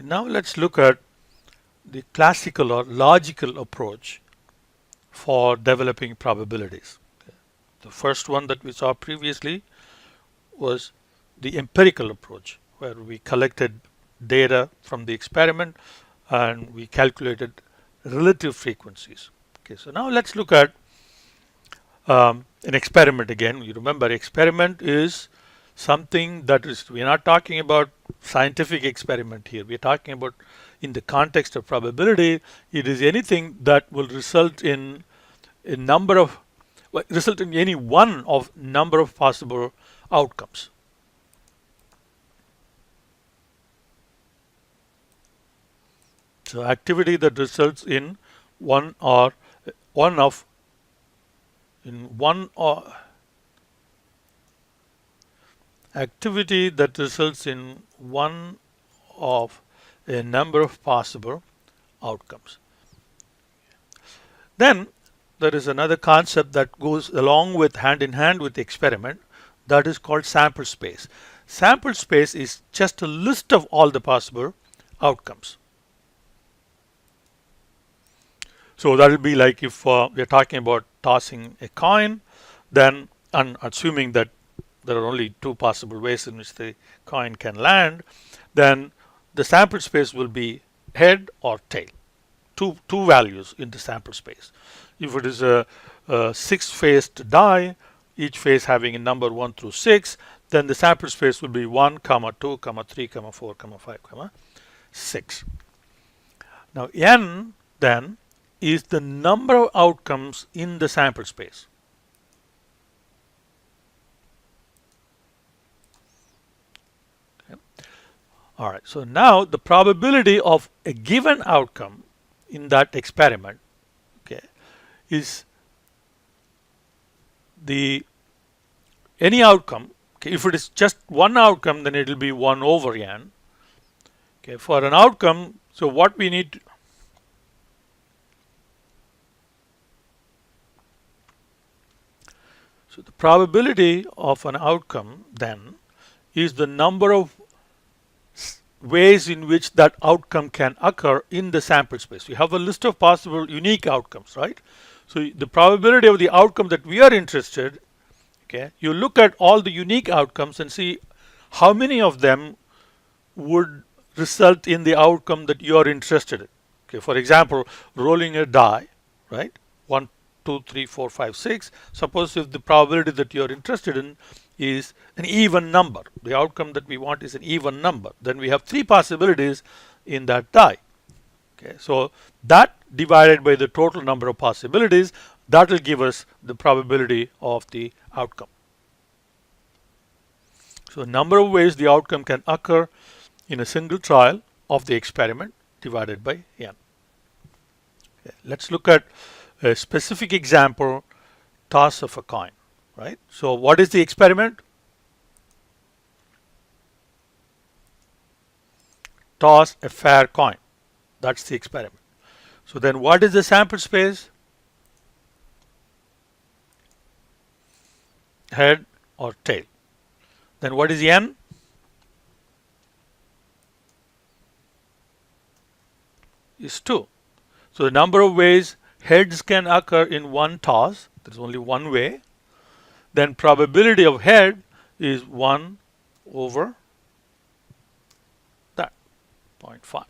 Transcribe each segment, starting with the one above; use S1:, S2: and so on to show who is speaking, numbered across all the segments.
S1: Now let's look at the classical or logical approach for developing probabilities. The first one that we saw previously was the empirical approach, where we collected data from the experiment and we calculated relative frequencies. Okay, so now let's look at an experiment again. You remember, experiment is something that is, we're not talking about scientific experiment here. We're talking about, in the context of probability, it is anything that will result in a number of, result in any one of number of possible outcomes. So activity that results in one or one of in one or activity that results in one of a number of possible outcomes. Then there is another concept that goes along with, hand in hand with the experiment, that is called sample space. Sample space is just a list of all the possible outcomes. So that will be like if we're talking about tossing a coin, then, and assuming that there are only two possible ways in which the coin can land, then the sample space will be head or tail. Two values in the sample space. If it is a six-faced die, each face having a number 1 through 6, then the sample space will be 1, 2, 3, 4, 5, 6. Now n then is the number of outcomes in the sample space. Okay. All right, so now the probability of a given outcome in that experiment, okay, is the any outcome. Okay, if it is just one outcome, then it will be 1 over n. Okay, for an outcome, so what we need to, so the probability of an outcome then is the number of ways in which that outcome can occur in the sample space. We have a list of possible unique outcomes, right? So the probability of the outcome that we are interested, okay, you look at all the unique outcomes and see how many of them would result in the outcome that you are interested in. Okay, for example, rolling a die, right? 1, 2, 3, 4, 5, 6. Suppose if the probability that you are interested in is an even number, the outcome that we want is an even number, then we have 3 possibilities in that die. Okay, so that divided by the total number of possibilities, that will give us the probability of the outcome. So number of ways the outcome can occur in a single trial of the experiment divided by n. Okay, let's look at a specific example, toss of a coin, right? So what is the experiment? Toss a fair coin. That's the experiment. So then what is the sample space? Head or tail. Then what is n? Is 2. So the number of ways heads can occur in one toss, there's only one way, then probability of head is 1 over that, 0.5.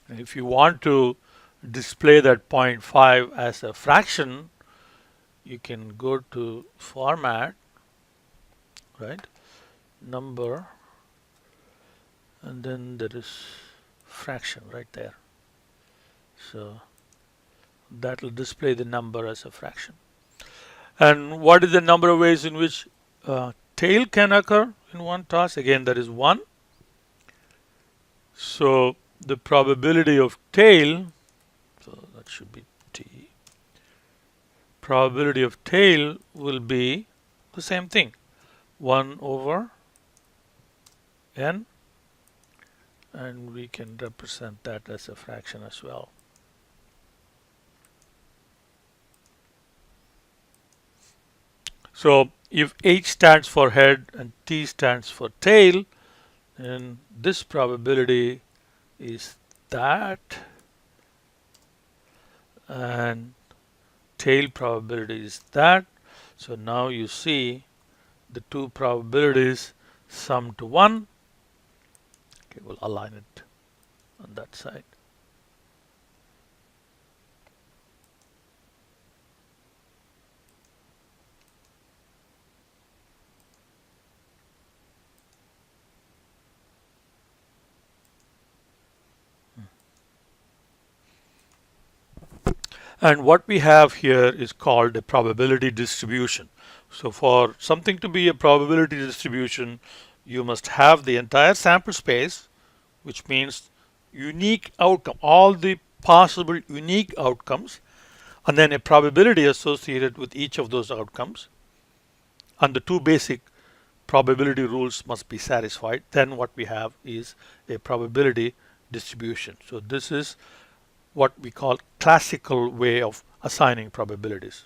S1: And if you want to display that 0.5 as a fraction, you can go to format, right, number, and then there is fraction right there. So that will display the number as a fraction. And what is the number of ways in which tail can occur in one toss? Again, there is 1. So the probability of tail, so that should be t, probability of tail will be the same thing, 1 over n, and we can represent that as a fraction as well. So if H stands for head and T stands for tail, then this probability is that, and tail probability is that. So now you see the two probabilities sum to 1. Okay, we'll align it on that side. And what we have here is called a probability distribution. So for something to be a probability distribution, you must have the entire sample space, which means unique outcome, all the possible unique outcomes, and then a probability associated with each of those outcomes. And the two basic probability rules must be satisfied. Then what we have is a probability distribution. So this is what we call classical way of assigning probabilities.